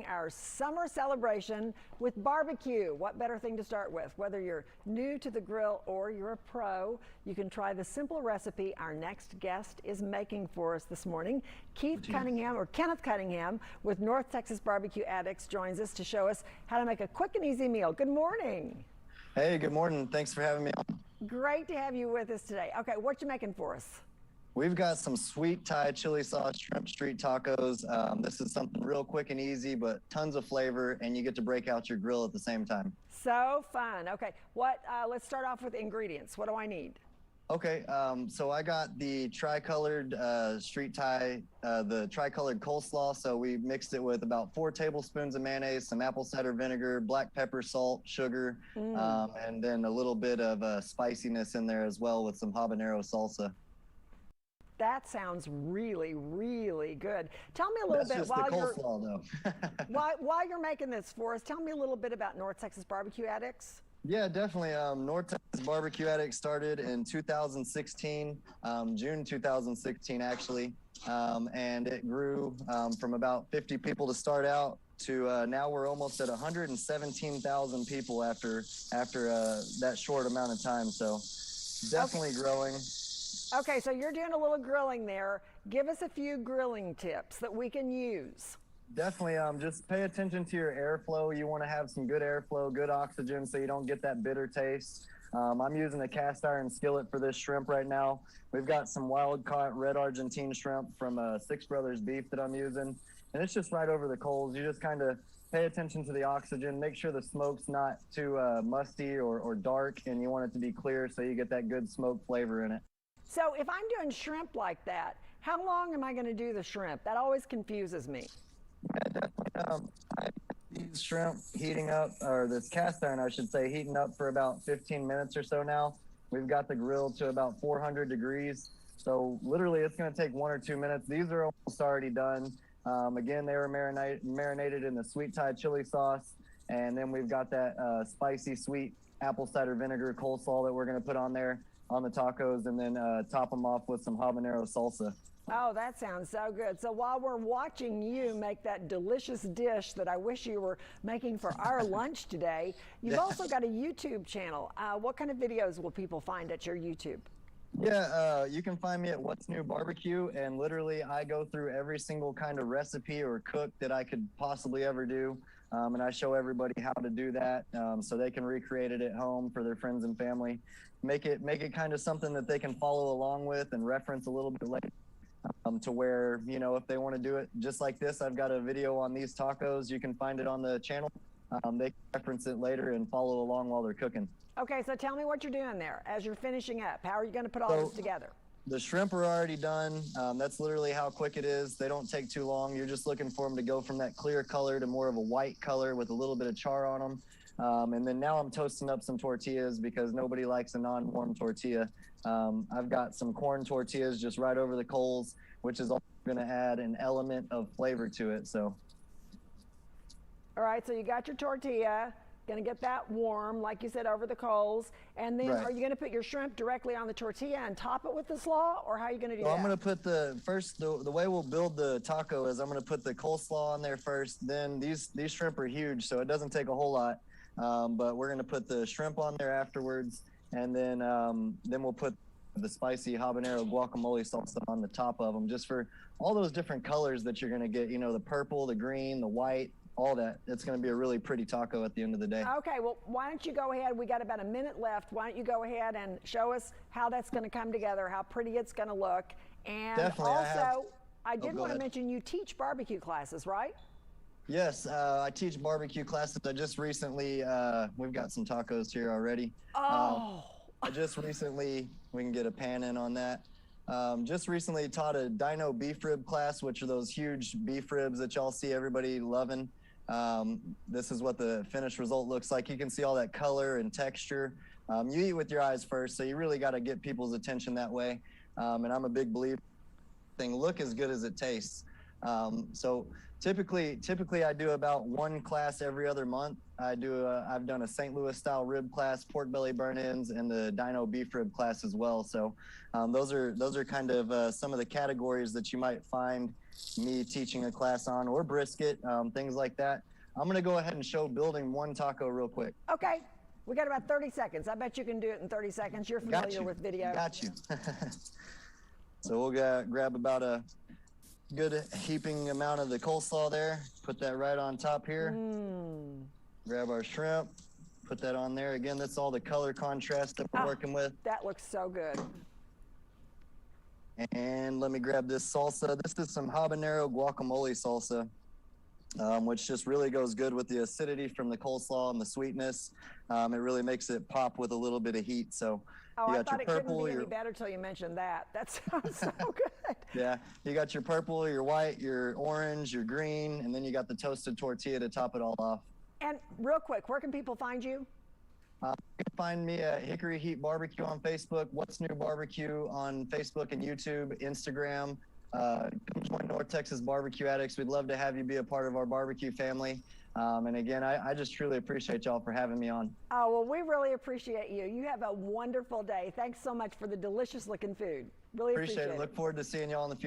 Our summer celebration with barbecue. What better thing to start with? Whether you're new to the grill or you're a pro, you can try the simple recipe our next guest is making for us this morning. Kenneth Cunningham with North Texas Barbecue Addicts joins us to show us how to make a quick and easy meal. Good morning. Hey, good morning. Thanks for having me on. Great to have you with us today. Okay, what you making for us? We've got some sweet Thai chili sauce shrimp street tacos. This is something real quick and easy, but tons of flavor, and you get to break out your grill at the same time. So fun. Okay, let's start off with the ingredients. What do I need? Okay, so I got the tricolored street Thai, the tricolored coleslaw. So we mixed it with about 4 tablespoons of mayonnaise, some apple cider vinegar, black pepper, salt, sugar, and then a little bit of spiciness in there as well with some habanero salsa. That sounds really, really good. Tell me a little bit while you're making this for us. Tell me a little bit about North Texas Barbecue Addicts. Yeah, definitely. North Texas Barbecue Addicts started in 2016, June 2016 actually, and it grew from about 50 people to start out to now we're almost at 117,000 people after that short amount of time. So definitely growing. Okay, so you're doing a little grilling there. Give us a few grilling tips that we can use. Definitely, just pay attention to your airflow. You want to have some good airflow, good oxygen, so you don't get that bitter taste. I'm using a cast iron skillet for this shrimp right now. We've got some wild caught red Argentine shrimp from Six Brothers Beef that I'm using, and it's just right over the coals. You just kind of pay attention to the oxygen, make sure the smoke's not too musty or dark, and you want it to be clear so you get that good smoke flavor in it. So if I'm doing shrimp like that, how long am I going to do the shrimp? That always confuses me. Yeah, definitely. These shrimp heating up, or this cast iron, I should say, heating up for about 15 minutes or so now. We've got the grill to about 400 degrees. So literally it's going to take 1 or 2 minutes. These are almost already done. Again, they were marinated in the sweet Thai chili sauce. And then we've got that spicy, sweet apple cider vinegar coleslaw that we're going to put on there on the tacos, and then top them off with some habanero salsa. Oh, that sounds so good. So while we're watching you make that delicious dish that I wish you were making for our lunch today, you've also got a YouTube channel. What kind of videos will people find at your YouTube? Yeah, you can find me at What's New Barbecue, and literally I go through every single kind of recipe or cook that I could possibly ever do, and I show everybody how to do that so they can recreate it at home for their friends and family. Make it kind of something that they can follow along with and reference a little bit later, to where, you know, if they want to do it just like this, I've got a video on these tacos. You can find it on the channel. They can reference it later and follow along while they're cooking. Okay, so tell me what you're doing there as you're finishing up. How are you going to put all this together? The shrimp are already done. That's literally how quick it is. They don't take too long. You're just looking for them to go from that clear color to more of a white color with a little bit of char on them. And then now I'm toasting up some tortillas because nobody likes a non-warm tortilla. I've got some corn tortillas just right over the coals, which is also going to add an element of flavor to it. So. All right, so you got your tortilla, going to get that warm, like you said, over the coals. And then are you going to put your shrimp directly on the tortilla and top it with the slaw, or how are you going to do that? I'm going to put the way we'll build the taco is I'm going to put the coleslaw on there first. Then these shrimp are huge, so it doesn't take a whole lot. But we're going to put the shrimp on there afterwards, and then we'll put the spicy habanero guacamole salsa on the top of them, just for all those different colors that you're going to get, you know, the purple, the green, the white, all that. It's going to be a really pretty taco at the end of the day. Okay, well, why don't you go ahead? We got about a minute left. Why don't you go ahead and show us how that's going to come together, how pretty it's going to look. And definitely, also, I did want to mention you teach barbecue classes, right? Yes, I teach barbecue classes. I just recently, we've got some tacos here already. Oh. I just recently, we can get a pan in on that. Just recently taught a dino beef rib class, which are those huge beef ribs that y'all see everybody loving. This is what the finished result looks like. You can see all that color and texture. You eat with your eyes first, so you really got to get people's attention that way. And I'm a big believer in look as good as it tastes. So Typically I do about one class every other month. I've done a St. Louis style rib class, pork belly burn-ins, and the Dino beef rib class as well. So those are kind of some of the categories that you might find me teaching a class on, or brisket, things like that. I'm going to go ahead and show building one taco real quick. Okay, we got about 30 seconds. I bet you can do it in 30 seconds. You're familiar with video. Got you. So we'll grab about a good heaping amount of the coleslaw there. Put that right on top here. Grab our shrimp. Put that on there. Again, that's all the color contrast that we're working with. That looks so good. And let me grab this salsa. This is some habanero guacamole salsa, which just really goes good with the acidity from the coleslaw and the sweetness. It really makes it pop with a little bit of heat. So Oh, you I got thought your it couldn't purple, be any your better till you mentioned that. That sounds so good. yeah, you got your purple, your white, your orange, your green, and then you got the toasted tortilla to top it all off. And real quick, where can people find you? You can find me at Hickory Heat Barbecue on Facebook, What's New Barbecue on Facebook and YouTube, Instagram. Come join North Texas Barbecue Addicts. We'd love to have you be a part of our barbecue family. And again, I just truly appreciate y'all for having me on. Oh, well, we really appreciate you. You have a wonderful day. Thanks so much for the delicious looking food. Really appreciate it. Look forward to seeing y'all in the future.